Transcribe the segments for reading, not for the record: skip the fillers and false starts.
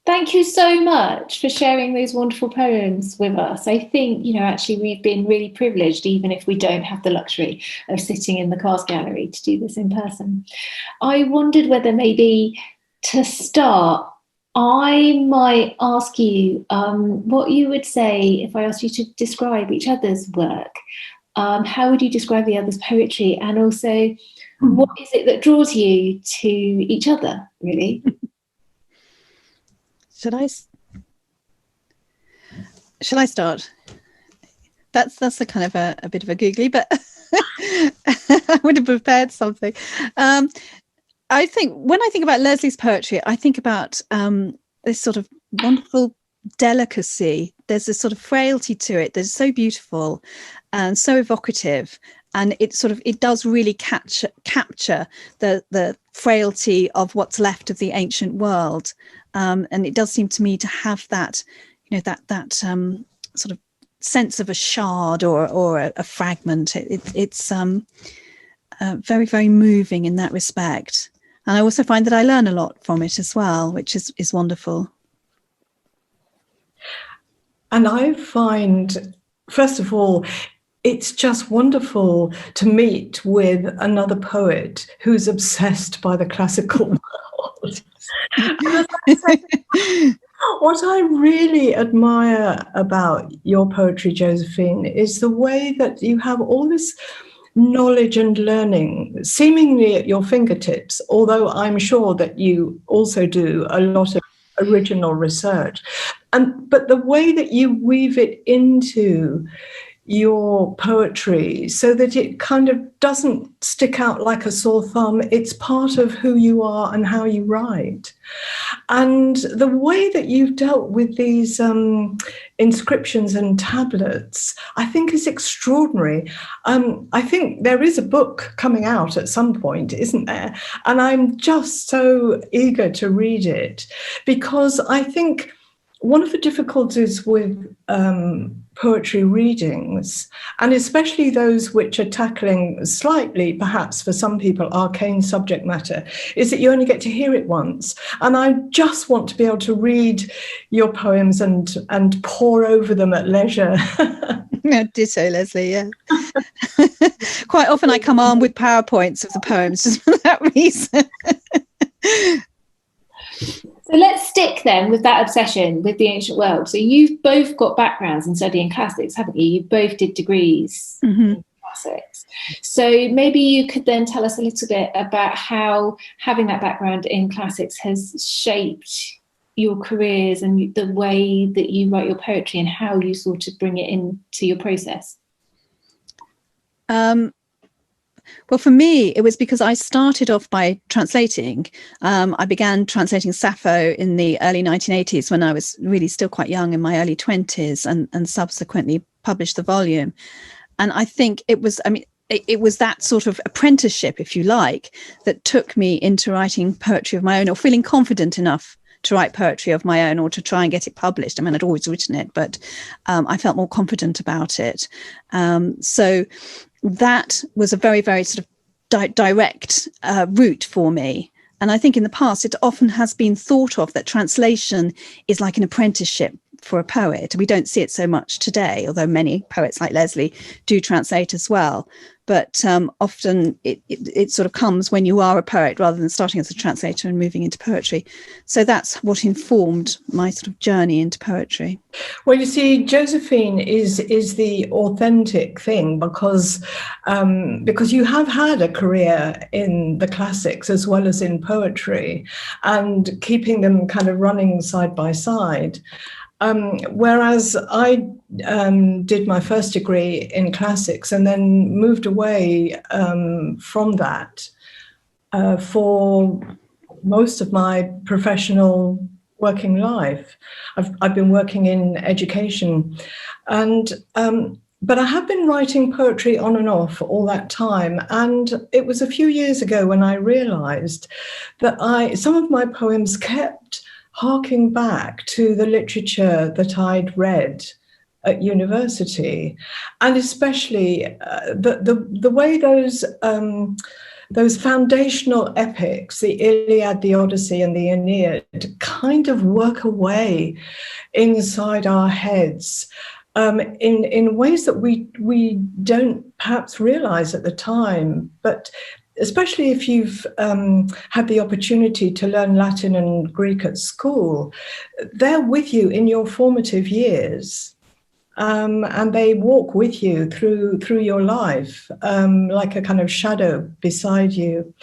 Thank you so much for sharing those wonderful poems with us. I think, actually we've been really privileged, even if we don't have the luxury of sitting in the Cars Gallery to do this in person. I wondered whether maybe to start, I might ask you what you would say if I asked you to describe each other's work. How would you describe the other's poetry? And also, what is it that draws you to each other, really? Should I start? That's a kind of a bit of a googly, but I would have prepared something. I think when I think about Lesley's poetry, I think about this sort of wonderful delicacy. There's this sort of frailty to it that's so beautiful and so evocative. And it does really capture the frailty of what's left of the ancient world. And it does seem to me to have that, that sort of sense of a shard or a fragment. It's very, very moving in that respect. And I also find that I learn a lot from it as well, which is wonderful. And I find, first of all, it's just wonderful to meet with another poet who's obsessed by the classical world. What I really admire about your poetry, Josephine, is the way that you have all this knowledge and learning seemingly at your fingertips, although I'm sure that you also do a lot of original research. But the way that you weave it into your poetry so that it kind of doesn't stick out like a sore thumb. It's part of who you are and how you write. And the way that you've dealt with these inscriptions and tablets, I think is extraordinary. I think there is a book coming out at some point, isn't there? And I'm just so eager to read it, because I think one of the difficulties with poetry readings, and especially those which are tackling slightly, perhaps for some people, arcane subject matter, is that you only get to hear it once. And I just want to be able to read your poems and pore over them at leisure. Yeah, ditto, Lesley, yeah. Quite often I come armed with PowerPoints of the poems just for that reason. So let's stick then with that obsession with the ancient world. So you've both got backgrounds in studying classics, haven't you? You both did degrees in classics. So maybe you could then tell us a little bit about how having that background in classics has shaped your careers and the way that you write your poetry and how you sort of bring it into your process. Well, for me, it was because I started off by translating. I began translating Sappho in the early 1980s when I was really still quite young, in my early 20s, and subsequently published the volume. And I think it was that sort of apprenticeship, if you like, that took me into writing poetry of my own, or feeling confident enough to write poetry of my own or to try and get it published. I mean, I'd always written it, but I felt more confident about it. So that was a very, very sort of direct route for me. And I think in the past, it often has been thought of that translation is like an apprenticeship for a poet. We don't see it so much today, although many poets like Lesley do translate as well. But often it sort of comes when you are a poet rather than starting as a translator and moving into poetry. So that's what informed my sort of journey into poetry. Well, you see, Josephine is the authentic thing because you have had a career in the classics as well as in poetry, and keeping them kind of running side by side. Whereas I did my first degree in classics and then moved away from that for most of my professional working life. I've been working in education, and but I have been writing poetry on and off all that time. And it was a few years ago when I realized that some of my poems kept harking back to the literature that I'd read at university, and especially the way those those foundational epics, the Iliad, the Odyssey, and the Aeneid, kind of work away inside our heads in ways that we don't perhaps realize at the time. But especially if you've had the opportunity to learn Latin and Greek at school, they're with you in your formative years. And they walk with you through your life, like a kind of shadow beside you.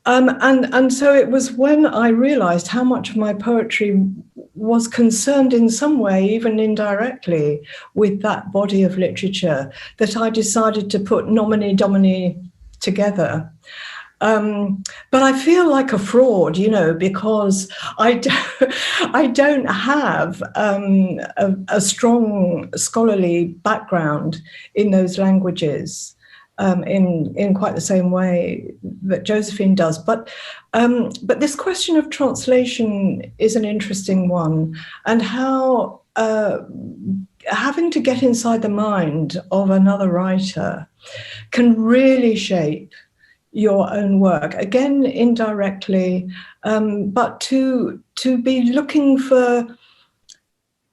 And so it was when I realized how much of my poetry was concerned in some way, even indirectly, with that body of literature, that I decided to put Nomine Domini together. But I feel like a fraud, because I don't have a strong scholarly background in those languages in quite the same way that Josephine does. But this question of translation is an interesting one, and how having to get inside the mind of another writer can really shape your own work, again indirectly, but to be looking for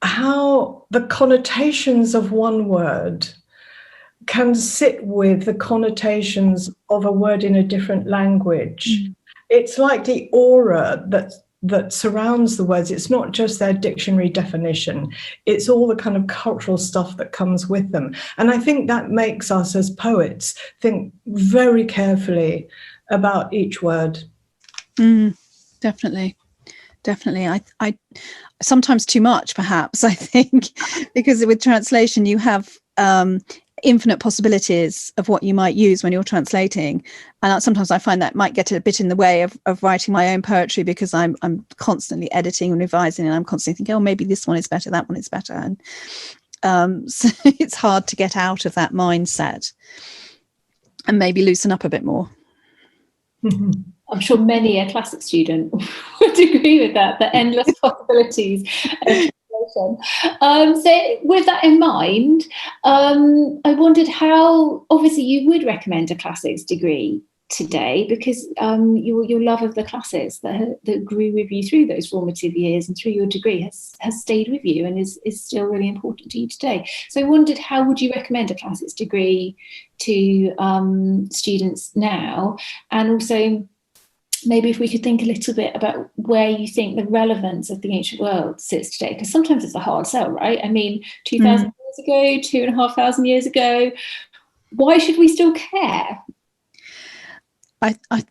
how the connotations of one word can sit with the connotations of a word in a different language. It's like the aura that surrounds the words. It's not just their dictionary definition, it's all the kind of cultural stuff that comes with them. And I think that makes us as poets think very carefully about each word. Definitely. I sometimes too much, perhaps, I think, because with translation you have infinite possibilities of what you might use when you're translating, and sometimes I find that might get a bit in the way of writing my own poetry, because I'm constantly editing and revising, and I'm constantly thinking, oh, maybe this one is better, that one is better, and so it's hard to get out of that mindset and maybe loosen up a bit more. I'm sure many a classic student would agree with that, the endless possibilities of So with that in mind, I wondered how, obviously you would recommend a classics degree today, because your love of the classics that grew with you through those formative years and through your degree has stayed with you and is still really important to you today. So I wondered, how would you recommend a classics degree to students now? And also, maybe if we could think a little bit about where you think the relevance of the ancient world sits today, because sometimes it's a hard sell, right? I mean, 2,000 years ago, 2,500 years ago, why should we still care?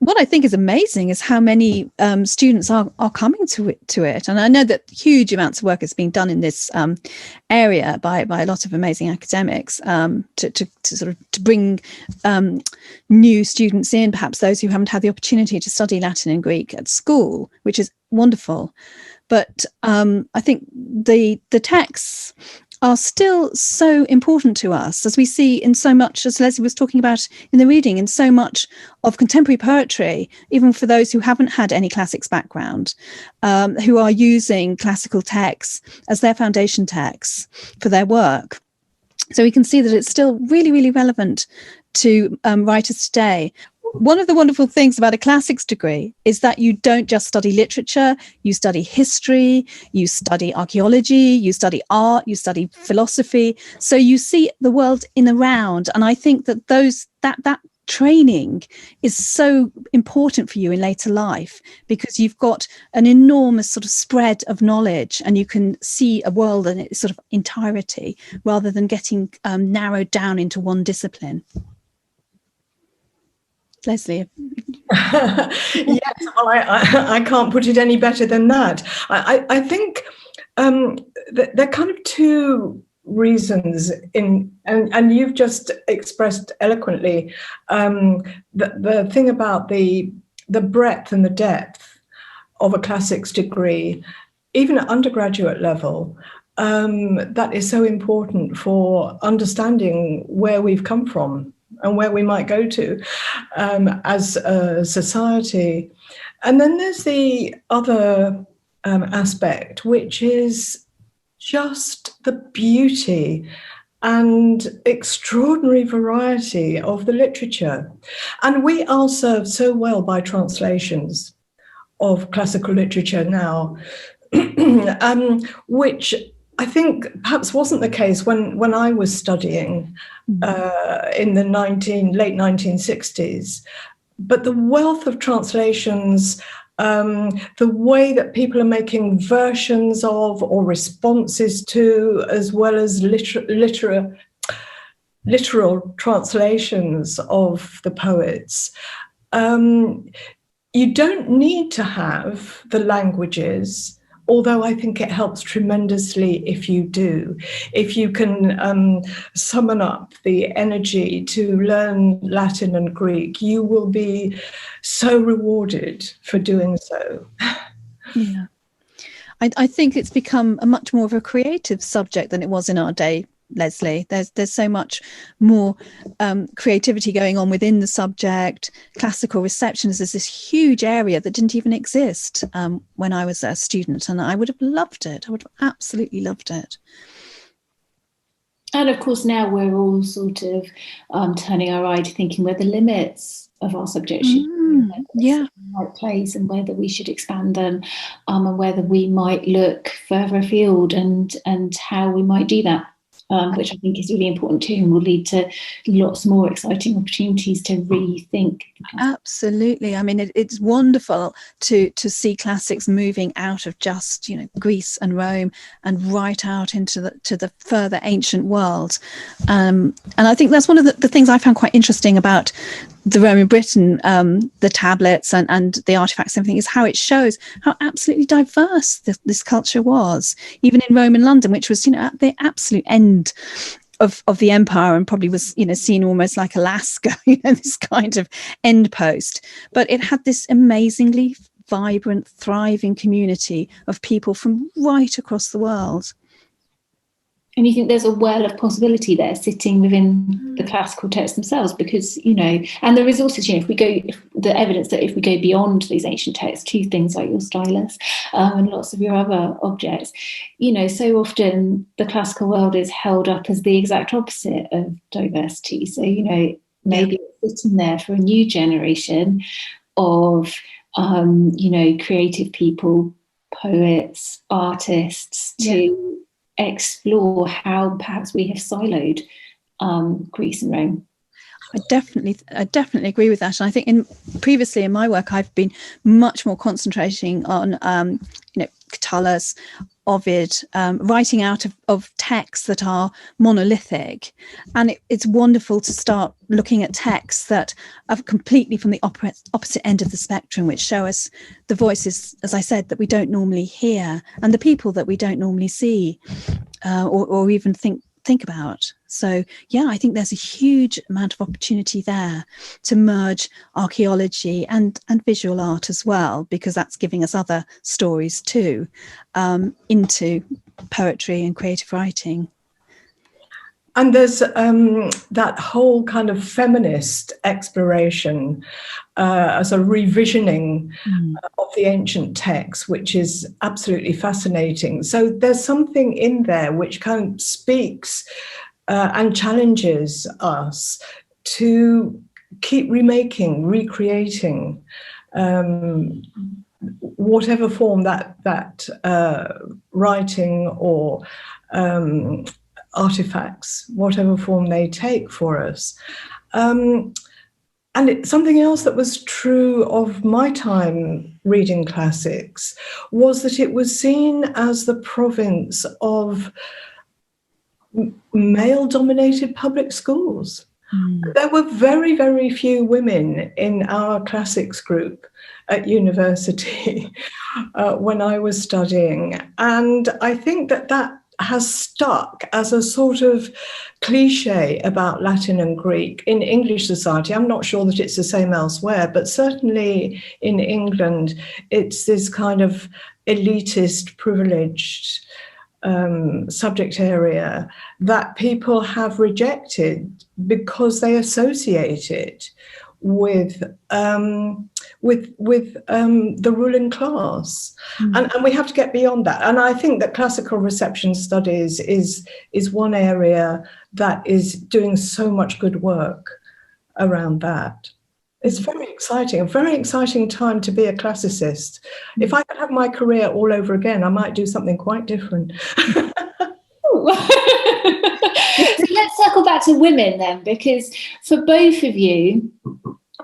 What I think is amazing is how many students are coming to it. And I know that huge amounts of work is being done in this area by a lot of amazing academics to bring new students in, perhaps those who haven't had the opportunity to study Latin and Greek at school, which is wonderful. But I think the texts are still so important to us, as we see in so much, as Lesley was talking about in the reading, in so much of contemporary poetry, even for those who haven't had any classics background, who are using classical texts as their foundation texts for their work. So we can see that it's still really, really relevant to writers today. One of the wonderful things about a classics degree is that you don't just study literature, you study history, you study archaeology, you study art, you study philosophy. So you see the world in a round. And I think that that training is so important for you in later life, because you've got an enormous sort of spread of knowledge and you can see a world in its sort of entirety, rather than getting narrowed down into one discipline. Lesley. Yes, well, I can't put it any better than that. I think there are kind of two reasons and you've just expressed eloquently the thing about the breadth and the depth of a classics degree, even at undergraduate level. That is so important for understanding where we've come from and where we might go to as a society. And then there's the other aspect, which is just the beauty and extraordinary variety of the literature. And we are served so well by translations of classical literature now, which I think perhaps wasn't the case when I was studying in the late 1960s. But the wealth of translations, the way that people are making versions of or responses to, as well as literal translations of the poets. You don't need to have the languages, although I think it helps tremendously if you do. If you can summon up the energy to learn Latin and Greek, you will be so rewarded for doing so. Yeah. I think it's become a much more of a creative subject than it was in our day, Lesley. There's so much more creativity going on within the subject. Classical reception is this huge area that didn't even exist when I was a student, and I would have loved it. I would have absolutely loved it. And of course, now we're all sort of turning our eye to thinking where the limits of our subject should be, the right place, and whether we should expand them, and whether we might look further afield, and how we might do that. Which I think is really important too, and will lead to lots more exciting opportunities to rethink. Absolutely. I mean, it's wonderful to see classics moving out of just, Greece and Rome and right out into the further ancient world. And I think that's one of the things I found quite interesting about the Roman Britain, the tablets and the artifacts and everything, is how it shows how absolutely diverse this culture was, even in Rome and London, which was, at the absolute end of the empire, and probably was, seen almost like Alaska, this kind of end post. But it had this amazingly vibrant, thriving community of people from right across the world. And you think there's a well of possibility there sitting within the classical texts themselves, because, and the resources, if the evidence that if we go beyond these ancient texts to things like your stylus and lots of your other objects, so often the classical world is held up as the exact opposite of diversity. So, maybe it's sitting there for a new generation of, creative people, poets, artists to explore how perhaps we have siloed Greece and Rome. I definitely agree with that. And I think previously in my work, I've been much more concentrating on, Catullus, Ovid, writing out of texts that are monolithic. And it's wonderful to start looking at texts that are completely from the opposite end of the spectrum, which show us the voices, as I said, that we don't normally hear, and the people that we don't normally see or even think about. So I think there's a huge amount of opportunity there to merge archaeology and visual art as well, because that's giving us other stories too, into poetry and creative writing. And there's that whole kind of feminist exploration as a revisioning of the ancient texts, which is absolutely fascinating. So there's something in there which kind of speaks and challenges us to keep remaking, recreating, whatever form that writing or artifacts, whatever form they take for us. And something else that was true of my time reading classics was that it was seen as the province of male-dominated public schools. There were very, very few women in our classics group at university when I was studying. And I think that has stuck as a sort of cliche about Latin and Greek in English society. I'm not sure that it's the same elsewhere, but certainly in England, it's this kind of elitist, privileged subject area that people have rejected because they associate it with the ruling class, and we have to get beyond that. And I think that classical reception studies is one area that is doing so much good work around that. It's very exciting, a very exciting time to be a classicist. If I could have my career all over again, I might do something quite different. So let's circle back to women then, because for both of you,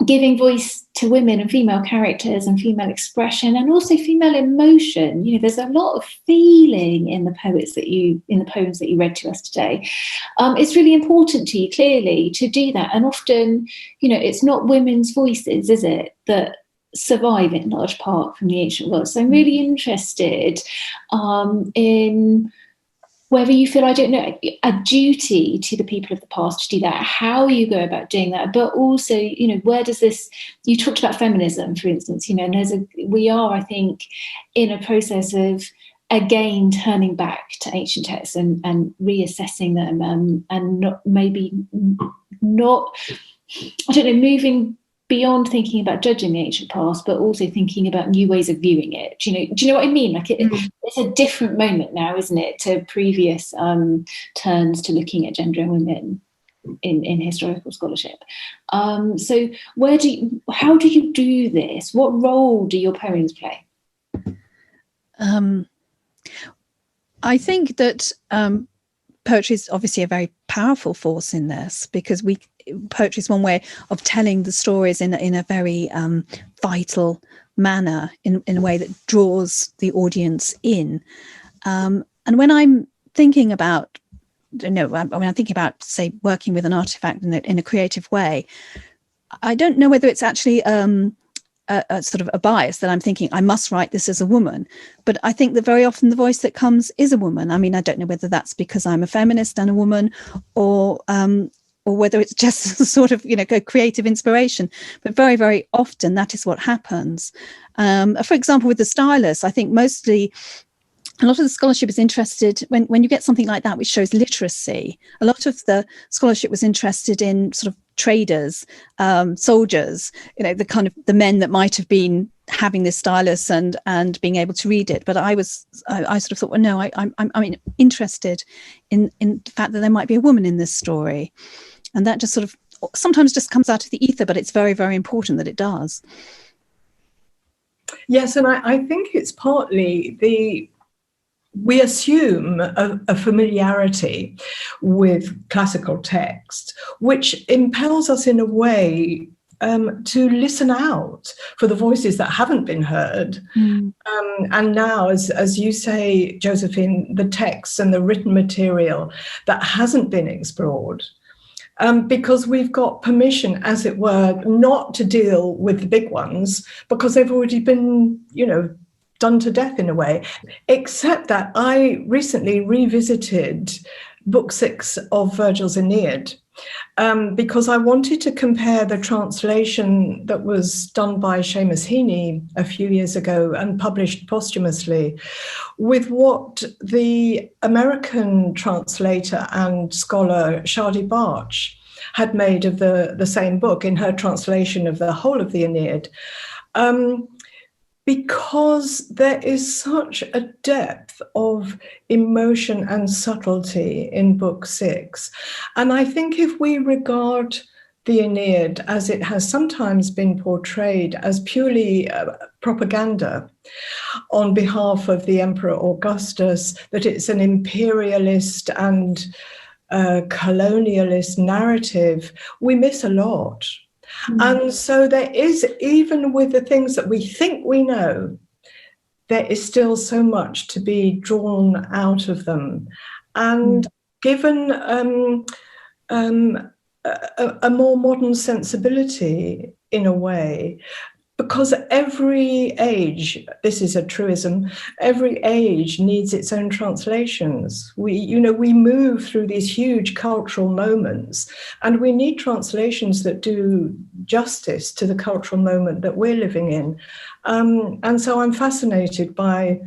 giving voice to women and female characters and female expression and also female emotion, there's a lot of feeling in the poems that you read to us today. It's really important to you, clearly, to do that. And often, it's not women's voices, is it, that survive in large part from the ancient world. So I'm really interested in whether you feel, I don't know, a duty to the people of the past to do that, how you go about doing that, but also, where does this, you talked about feminism, for instance, and we are, I think, in a process of, again, turning back to ancient texts and reassessing them and not, I don't know, moving beyond thinking about judging the ancient past, but also thinking about new ways of viewing it. Do you know what I mean? Like it's a different moment now, isn't it, to previous turns to looking at gender and women in historical scholarship. So how do you do this? What role do your poems play? I think that poetry is obviously a very powerful force in this, because poetry is one way of telling the stories in a very vital manner, in a way that draws the audience in. And when I'm thinking about, when I'm thinking about, say, working with an artifact in a creative way, I don't know whether it's actually a sort of a bias that I'm thinking I must write this as a woman, but I think that very often the voice that comes is a woman. I mean, I don't know whether that's because I'm a feminist and a woman, or whether it's just sort of creative inspiration, but very, very often that is what happens. For example, with the stylus, I think mostly a lot of the scholarship is interested when you get something like that which shows literacy. A lot of the scholarship was interested in sort of traders, soldiers, the kind of the men that might have been having this stylus and being able to read it. But I sort of thought, well, no, I'm interested in the fact that there might be a woman in this story, and that just sort of sometimes just comes out of the ether, but it's very, very important that it does. Yes, and I think it's partly we assume a familiarity with classical text, which impels us in a way to listen out for the voices that haven't been heard. And now, as you say, Josephine, the texts and the written material that hasn't been explored. Because we've got permission, as it were, not to deal with the big ones because they've already been, done to death in a way, except that I recently revisited Book 6 of Virgil's Aeneid because I wanted to compare the translation that was done by Seamus Heaney a few years ago and published posthumously with what the American translator and scholar Shadi Barch had made of the same book in her translation of the whole of the Aeneid. Because there is such a depth of emotion and subtlety in Book 6. And I think if we regard the Aeneid as it has sometimes been portrayed as purely propaganda on behalf of the Emperor Augustus, that it's an imperialist and colonialist narrative, we miss a lot. And so there is, even with the things that we think we know, there is still so much to be drawn out of them. And given a more modern sensibility in a way, because every age, this is a truism, every age needs its own translations. We move through these huge cultural moments, and we need translations that do justice to the cultural moment that we're living in. And so I'm fascinated by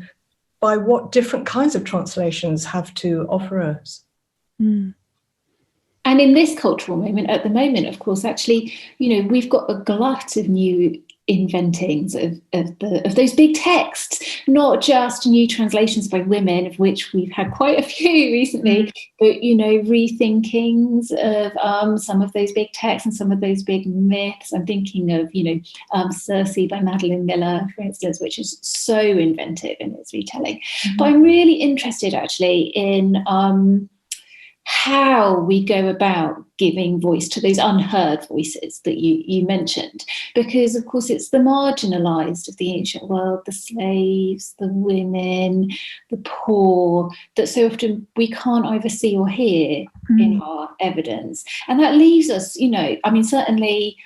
what different kinds of translations have to offer us. And in this cultural moment, at the moment, of course, actually, we've got a glut of new inventings of those big texts, not just new translations by women, of which we've had quite a few recently, but rethinkings of some of those big texts and some of those big myths. I'm thinking of Circe by Madeline Miller, for instance, which is so inventive in its retelling. But I'm really interested actually in how we go about giving voice to those unheard voices that you mentioned, because of course it's the marginalised of the ancient world, the slaves, the women, the poor, that so often we can't either see or hear in our evidence. And that leaves us, certainly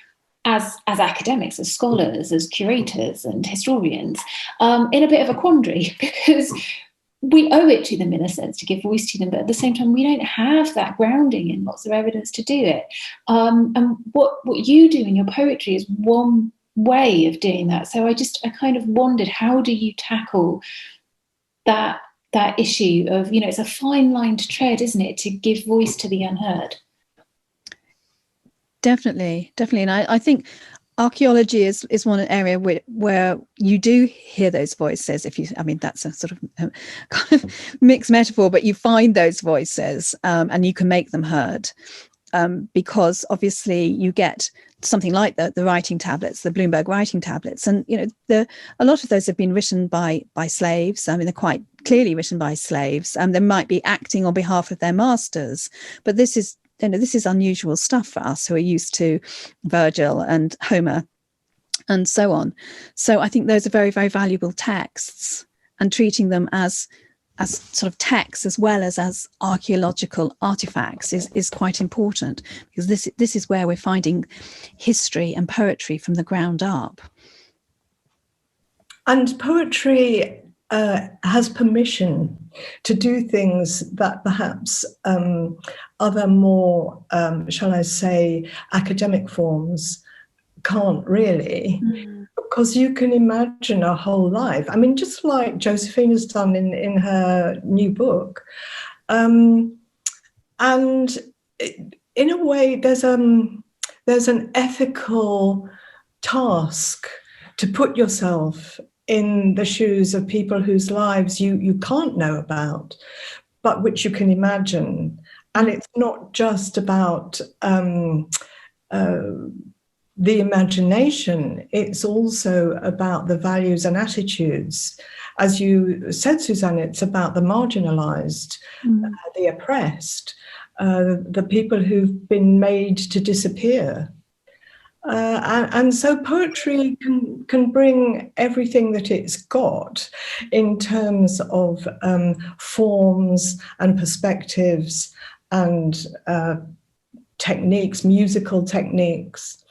as academics, as scholars, as curators and historians, in a bit of a quandary, because we owe it to them in a sense to give voice to them, but at the same time we don't have that grounding in lots of evidence to do it. And what you do in your poetry is one way of doing that. So I kind of wondered, how do you tackle that issue of, it's a fine line to tread, isn't it, to give voice to the unheard? Definitely. And I think archaeology is one area where you do hear those voices. That's a sort of kind of mixed metaphor, but you find those voices and you can make them heard, because obviously you get something like the writing tablets, the Bloomberg writing tablets, and a lot of those have been written by slaves. They're quite clearly written by slaves, and they might be acting on behalf of their masters, but this is unusual stuff for us who are used to Virgil and Homer and so on. So I think those are very, very valuable texts, and treating them as sort of texts as well as archaeological artifacts is quite important, because this is where we're finding history and poetry from the ground up. And poetry has permission to do things that perhaps other more, shall I say, academic forms can't really, because you can imagine a whole life. Just like Josephine has done in her new book. And in a way, there's an ethical task to put yourself in the shoes of people whose lives you can't know about, but which you can imagine. And it's not just about the imagination, it's also about the values and attitudes. As you said, Susanne, it's about the marginalised, the oppressed, the people who've been made to disappear. And so poetry can bring everything that it's got in terms of forms and perspectives and techniques, musical techniques.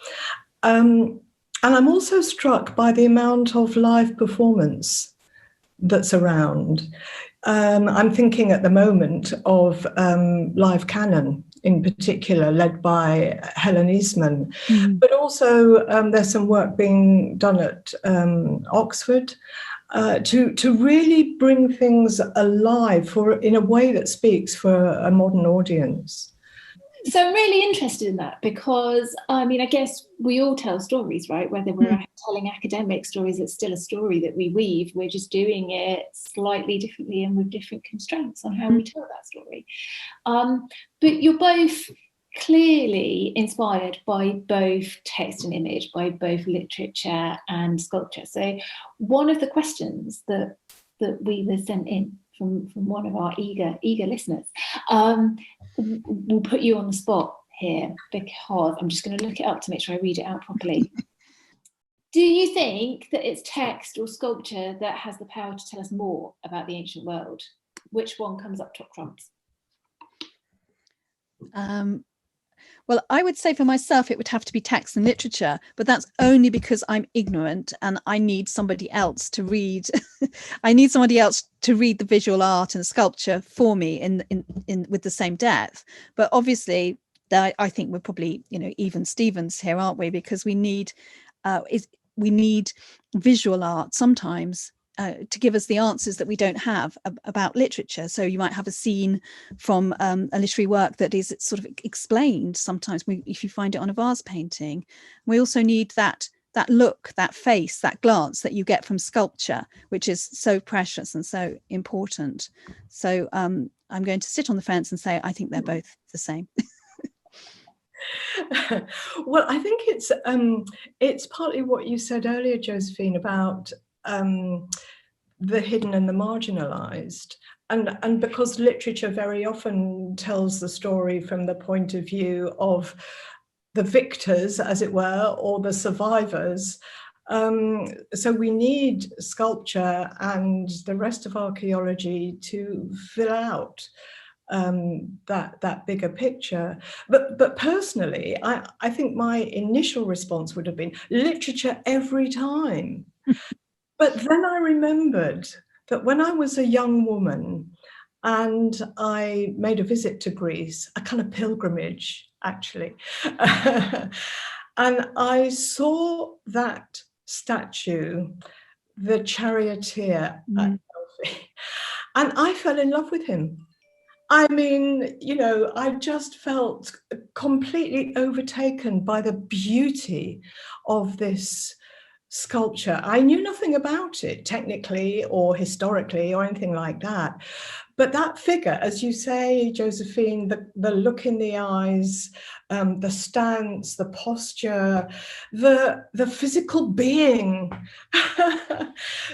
And I'm also struck by the amount of live performance that's around. I'm thinking at the moment of live canon in particular, led by Helen Eastman, but also there's some work being done at Oxford to really bring things alive in a way that speaks for a modern audience. So I'm really interested in that, because I guess we all tell stories, right? Whether we're telling academic stories, it's still a story that we weave. We're just doing it slightly differently and with different constraints on how we tell that story. But you're both clearly inspired by both text and image, by both literature and sculpture. So one of the questions that we were sent in from one of our eager listeners, we'll put you on the spot here, because I'm just going to look it up to make sure I read it out properly. Do you think that it's text or sculpture that has the power to tell us more about the ancient world? Which one comes up top trumps? Well, I would say for myself, it would have to be text and literature, but that's only because I'm ignorant and I need somebody else to read. I need somebody else to read the visual art and sculpture for me in with the same depth. But obviously, I think we're probably, even Stevens here, aren't we? Because we need visual art sometimes to give us the answers that we don't have about literature. So you might have a scene from a literary work that is sort of explained sometimes if you find it on a vase painting. We also need that look, that face, that glance that you get from sculpture, which is so precious and so important. So I'm going to sit on the fence and say I think they're both the same. Well, I think it's partly what you said earlier, Josephine, about the hidden and the marginalised. And because literature very often tells the story from the point of view of the victors, as it were, or the survivors. So we need sculpture and the rest of archaeology to fill out that bigger picture. But personally, I think my initial response would have been literature every time. But then I remembered that when I was a young woman and I made a visit to Greece, a kind of pilgrimage, actually, and I saw that statue, the charioteer at Delphi, and I fell in love with him. I mean, you know, I just felt completely overtaken by the beauty of this sculpture. I knew nothing about it technically or historically or anything like that. But that figure, as you say, Josephine, the look in the eyes, the stance, the posture, the physical being.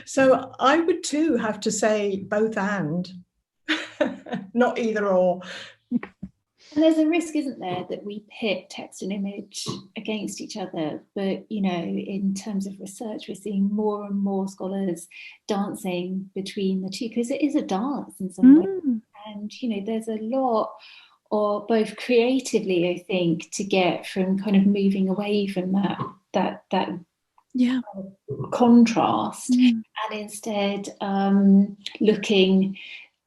So I would too have to say both and, not either or. And there's a risk, isn't there, that we pit text and image against each other. But, you know, in terms of research, we're seeing more and more scholars dancing between the two, because it is a dance in some way. And, you know, there's a lot, or both creatively, I think, to get from kind of moving away from that contrast, and instead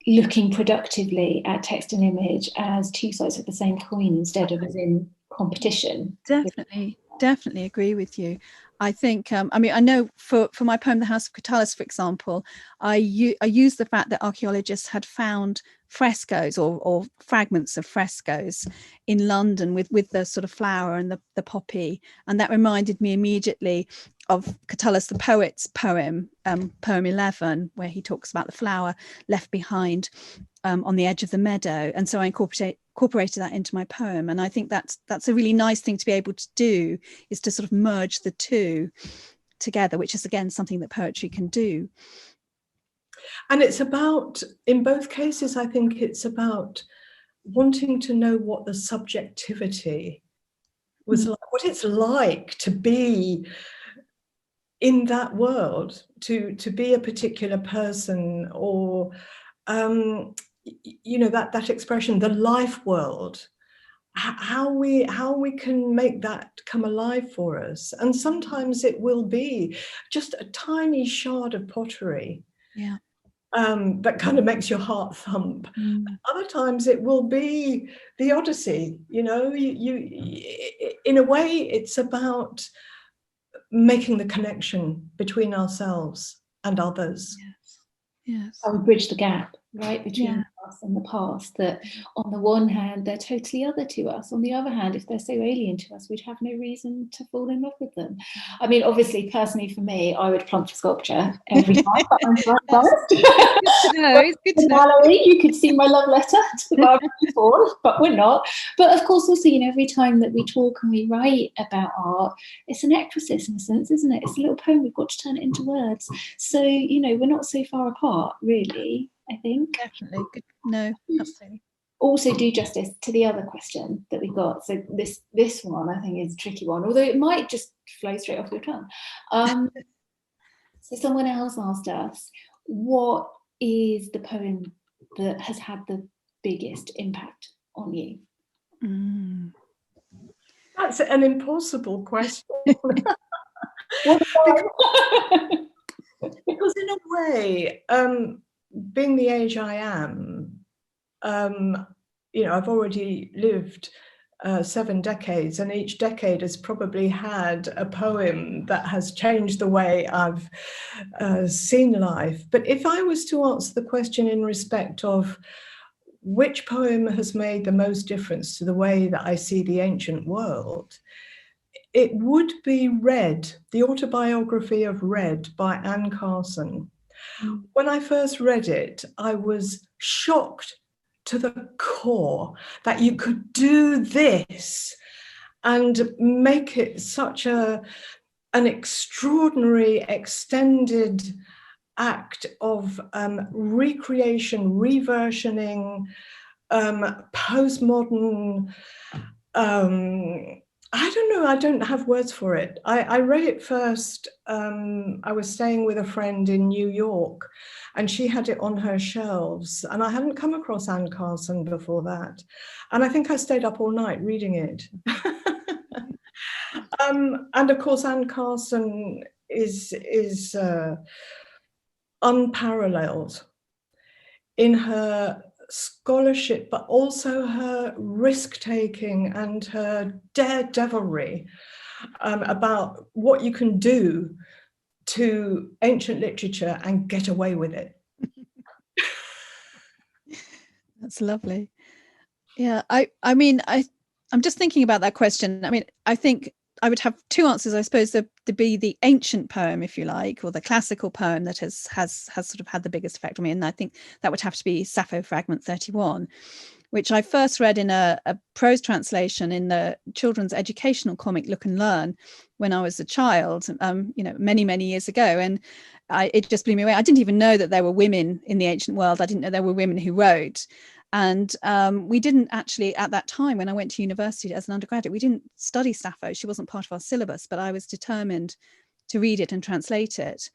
looking productively at text and image as two sides of the same coin instead of as in competition. Definitely agree with you. I think, I mean, I know for my poem, The House of Catullus, for example, I used the fact that archaeologists had found frescoes or fragments of frescoes in London with the sort of flower and the poppy. And that reminded me immediately of Catullus the poet's poem, poem 11, where he talks about the flower left behind on the edge of the meadow. And so I incorporated that into my poem. And I think that's a really nice thing to be able to do, is to sort of merge the two together, which is again something that poetry can do. And it's about, in both cases, I think it's about wanting to know what the subjectivity was like, what it's like to be in that world, to be a particular person, or you know, that expression, the life world, how we can make that come alive for us. And sometimes it will be just a tiny shard of pottery, that kind of makes your heart thump. Other times it will be the Odyssey. You know, you in a way it's about making the connection between ourselves and others. Yes. I would bridge the gap, right, between us and the past, that on the one hand, they're totally other to us. On the other hand, if they're so alien to us, we'd have no reason to fall in love with them. I mean, obviously, personally for me, I would plump for sculpture every time. I'm It's good to know. Gallery, you could see my love letter to the Barbary before, but we're not. But of course, also, you know, every time that we talk and we write about art, it's an ecrasis in a sense, isn't it? It's a little poem, we've got to turn it into words. So, you know, we're not so far apart, really, I think. Definitely. Good. No, absolutely. Also do justice to the other question that we got. So this one, I think, is a tricky one, although it might just flow straight off your tongue. So someone else asked us, what is the poem that has had the biggest impact on you? That's an impossible question. Because in a way, being the age I am, you know, I've already lived 7 decades, and each decade has probably had a poem that has changed the way I've seen life. But if I was to answer the question in respect of which poem has made the most difference to the way that I see the ancient world, it would be Red, the autobiography of Red by Anne Carson. When I first read it, I was shocked to the core that you could do this and make it such an extraordinary extended act of recreation, reversioning, postmodern, I don't know, I don't have words for it. I read it first, I was staying with a friend in New York, and she had it on her shelves, and I hadn't come across Anne Carson before that. And I think I stayed up all night reading it. And of course, Anne Carson is unparalleled in her scholarship, but also her risk-taking and her daredevilry about what you can do to ancient literature and get away with it. That's lovely. Yeah, I'm just thinking about that question. I mean, I think I would have two answers, I suppose. To be the ancient poem, if you like, or the classical poem that has sort of had the biggest effect on me, and I think that would have to be Sappho Fragment 31, which I first read in a prose translation in the children's educational comic Look and Learn when I was a child, many years ago, and it just blew me away. I didn't even know that there were women in the ancient world. I didn't know there were women who wrote. And we didn't actually, at that time, when I went to university as an undergraduate, we didn't study Sappho. She wasn't part of our syllabus, but I was determined to read it and translate it.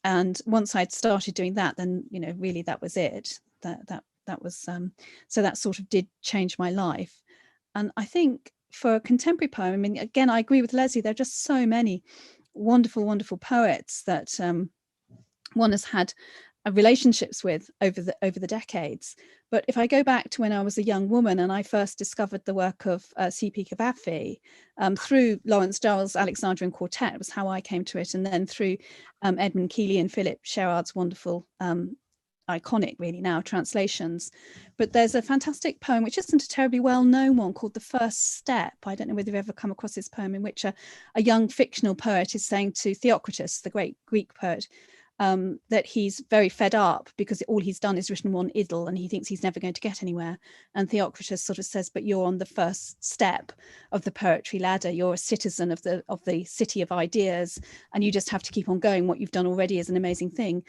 And once I'd started doing that, then, really that was it. That was, so that sort of did change my life. And I think for a contemporary poem, I mean, again, I agree with Lesley, there are just so many wonderful, wonderful poets that one has had relationships with over the decades. But if I go back to when I was a young woman and I first discovered the work of C.P. Cavafy through Lawrence Durrell's Alexandrian Quartet was how I came to it, and then through Edmund Keeley and Philip Sherard's wonderful iconic really now translations. But there's a fantastic poem which isn't a terribly well-known one called The First Step. I don't know whether you've ever come across this poem, in which a young fictional poet is saying to Theocritus, the great Greek poet, that he's very fed up because all he's done is written one idyll and he thinks he's never going to get anywhere. And Theocritus sort of says, but you're on the first step of the poetry ladder. You're a citizen of the city of ideas, and you just have to keep on going. What you've done already is an amazing thing.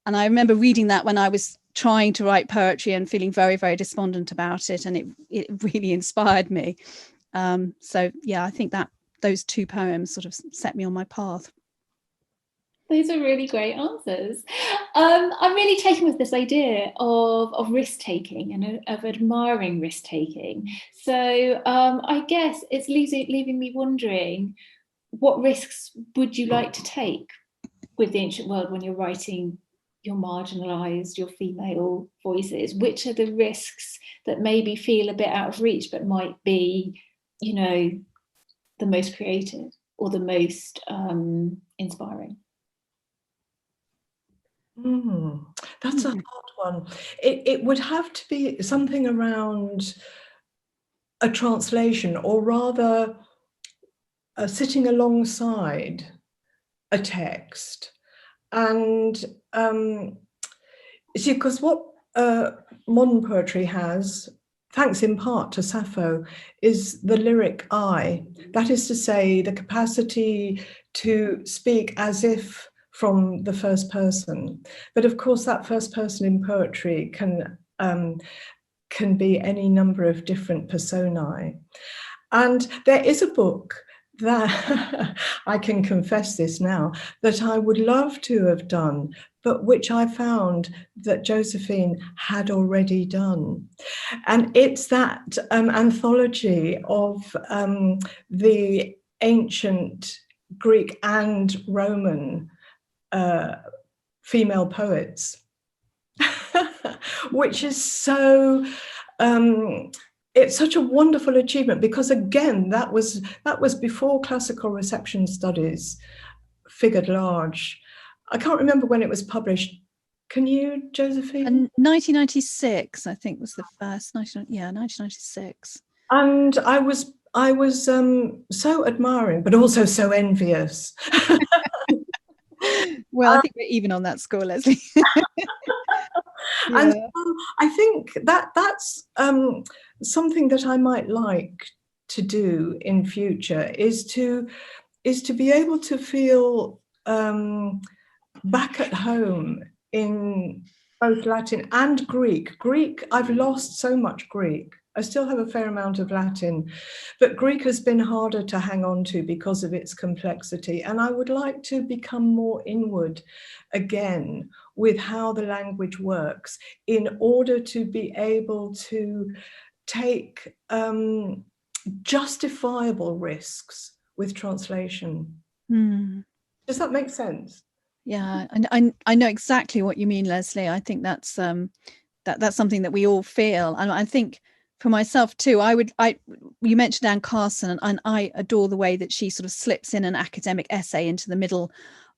And I remember reading that when I was trying to write poetry and feeling very, very despondent about it. And it really inspired me. So yeah, I think that those two poems sort of set me on my path. Those are really great answers. I'm really taken with this idea of risk-taking and of admiring risk-taking. So I guess it's leaving me wondering, what risks would you like to take with the ancient world when you're writing your marginalised, your female voices? Which are the risks that maybe feel a bit out of reach but might be, the most creative or the most inspiring? That's a hard one. It would have to be something around a translation, or rather sitting alongside a text. And see, because what modern poetry has, thanks in part to Sappho, is the lyric I. That is to say, the capacity to speak as if from the first person. But of course, that first person in poetry can be any number of different personae. And there is a book that I can confess this now, that I would love to have done, but which I found that Josephine had already done. And it's that anthology of the ancient Greek and Roman female poets, which is so it's such a wonderful achievement, because again, that was before classical reception studies figured large. I can't remember when it was published. Can you, Josephine? And 1996, I think, was the first. 1996. And I was so admiring, but also so envious. Well, I think we're even on that score, Lesley. And I think that's something that I might like to do in future, is to be able to feel back at home in both Latin and Greek. Greek, I've lost so much Greek. I still have a fair amount of Latin, but Greek has been harder to hang on to because of its complexity. And I would like to become more inward again with how the language works, in order to be able to take justifiable risks with translation. Does that make sense? Yeah, and I know exactly what you mean, Lesley. I think that's that's something that we all feel, and I think for myself too. You mentioned Anne Carson, and I adore the way that she sort of slips in an academic essay into the middle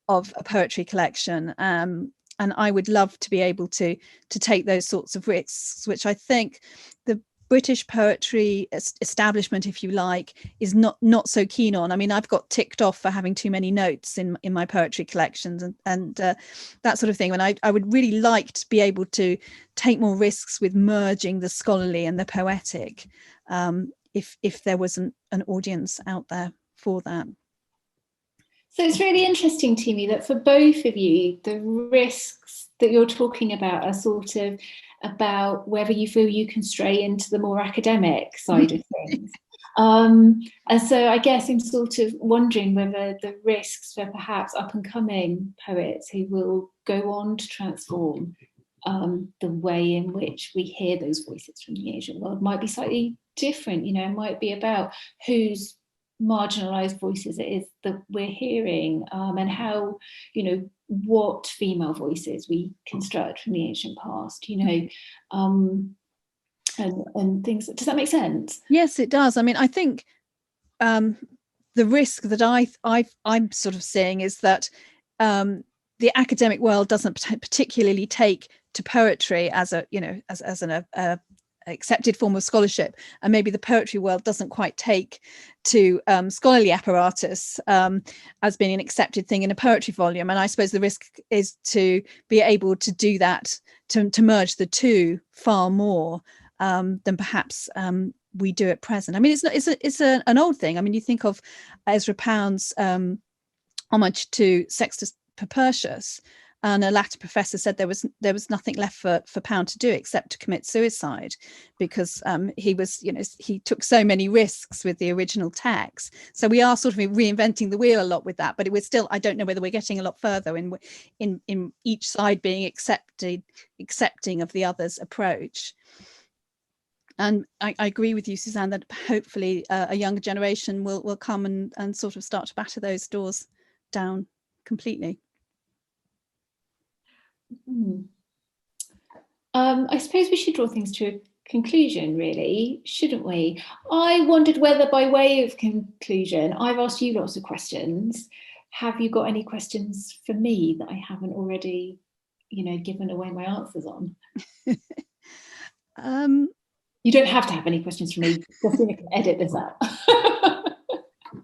of a poetry collection. And I would love to be able to take those sorts of risks, which I think the British poetry establishment, if you like, is not so keen on. I mean, I've got ticked off for having too many notes in my poetry collections and that sort of thing. And I would really like to be able to take more risks with merging the scholarly and the poetic, if there was an audience out there for that. So it's really interesting to me that for both of you, the risks that you're talking about are sort of about whether you feel you can stray into the more academic side of things. And so I guess I'm sort of wondering whether the risks for perhaps up and coming poets who will go on to transform the way in which we hear those voices from the Asian world might be slightly different. It might be about whose marginalised voices it is that we're hearing, and how, what female voices we construct from the ancient past, and things. Does that make sense? Yes, it does. I mean, I think the risk that I'm sort of seeing is that the academic world doesn't particularly take to poetry as a, as an accepted form of scholarship, and maybe the poetry world doesn't quite take to scholarly apparatus as being an accepted thing in a poetry volume. And I suppose the risk is to be able to do that, to merge the two far more than perhaps we do at present. I mean, it's an old thing. I mean, you think of Ezra Pound's homage to Sextus Propertius, and a Latin professor said there was nothing left for Pound to do except to commit suicide, because he took so many risks with the original text. So we are sort of reinventing the wheel a lot with that, but it was still, I don't know whether we're getting a lot further in each side being accepting of the other's approach. And I agree with you, Susanne, that hopefully a younger generation will come and sort of start to batter those doors down completely. I suppose we should draw things to a conclusion, really, shouldn't we? I wondered whether, by way of conclusion, I've asked you lots of questions. Have you got any questions for me that I haven't already, given away my answers on? You don't have to have any questions for me. Josephine can edit this out.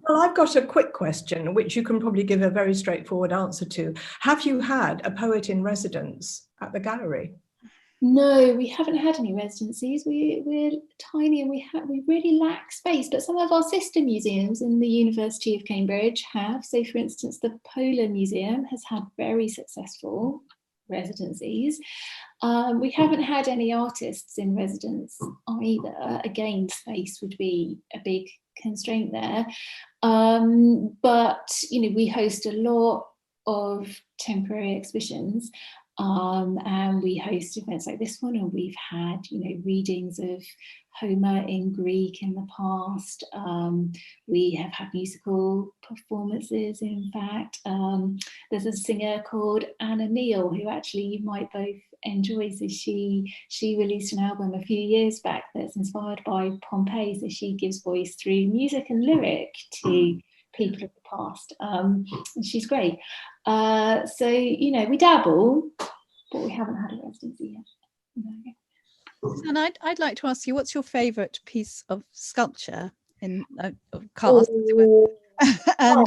Well, I've got a quick question, which you can probably give a very straightforward answer to. Have you had a poet in residence at the gallery? No, we haven't had any residencies. We're tiny and we really lack space, but some of our sister museums in the University of Cambridge have. So, for instance, the Polar Museum has had very successful residencies. We haven't had any artists in residence either. Again, space would be a big constraint there. But we host a lot of temporary exhibitions, And we host events like this one, and we've had, readings of Homer in Greek in the past. We have had musical performances, in fact. There's a singer called Anna Neal, who actually you might both enjoy. So she released an album a few years back that's inspired by Pompeii. So she gives voice through music and lyric to people of the past. And she's great. So, we dabble, but we haven't had a residency yet. No. And I'd like to ask you, what's your favourite piece of sculpture in cast? And I've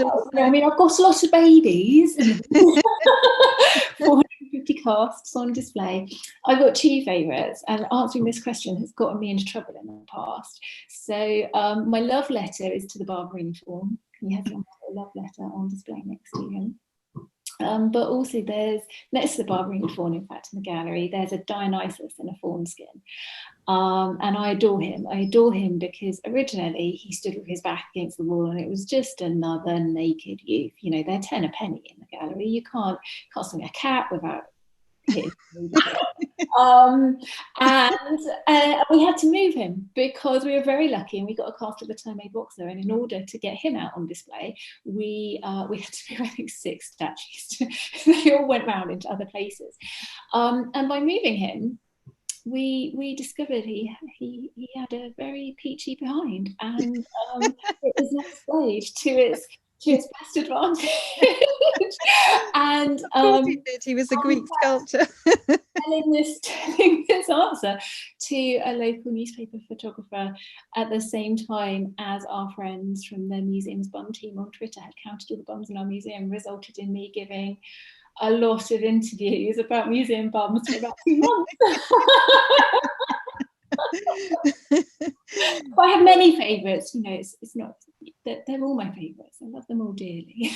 got a lot of babies. 450 casts on display. I've got two favourites, and answering this question has gotten me into trouble in the past. So my love letter is to the Barberine Faun. He has a love letter on display next to him. But also there's, next to the Barberine Faun, in fact, in the gallery, there's a Dionysus in a fawn skin. And I adore him. I adore him because originally he stood with his back against the wall, and it was just another naked youth. They're 10 a penny in the gallery. You can't swing a cat without hitting. And we had to move him because we were very lucky, and we got a cast of the Terme boxer, and in order to get him out on display, we had to move, I think, 6 statues. They all went round into other places, and by moving him, we discovered he had a very peachy behind, and it was now displayed to its best advantage. And of course he did. He was a Greek sculptor. telling this answer to a local newspaper photographer at the same time as our friends from the museum's bum team on Twitter had counted all the bums in our museum, resulted in me giving a lot of interviews about museum bums for about 2 months. I have many favourites. It's not that they're all my favourites. I love them all dearly.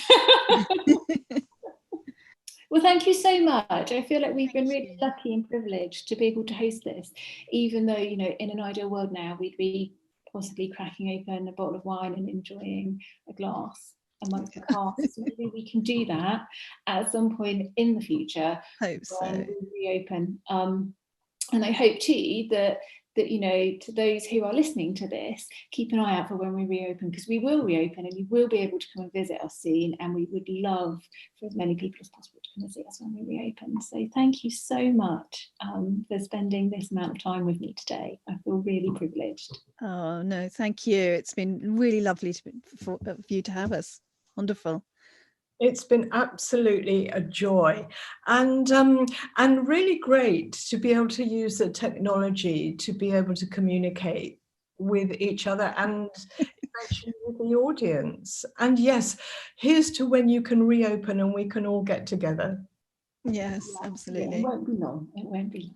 Well, thank you so much. I feel like we've been really lucky and privileged to be able to host this, even though, in an ideal world now, we'd be possibly cracking open a bottle of wine and enjoying a glass amongst the cast. Maybe we can do that at some point in the future. Hope so. When we reopen. And I hope too that to those who are listening to this, keep an eye out for when we reopen, because we will reopen and you will be able to come and visit us soon, and we would love for as many people as possible to come and see us when we reopen. So thank you so much for spending this amount of time with me today. I feel really privileged. Oh no, thank you. It's been really lovely for you to have us. Wonderful. It's been absolutely a joy, and really great to be able to use the technology to be able to communicate with each other and especially with the audience. And yes, here's to when you can reopen and we can all get together. Yes, absolutely. It won't be long. It won't be long.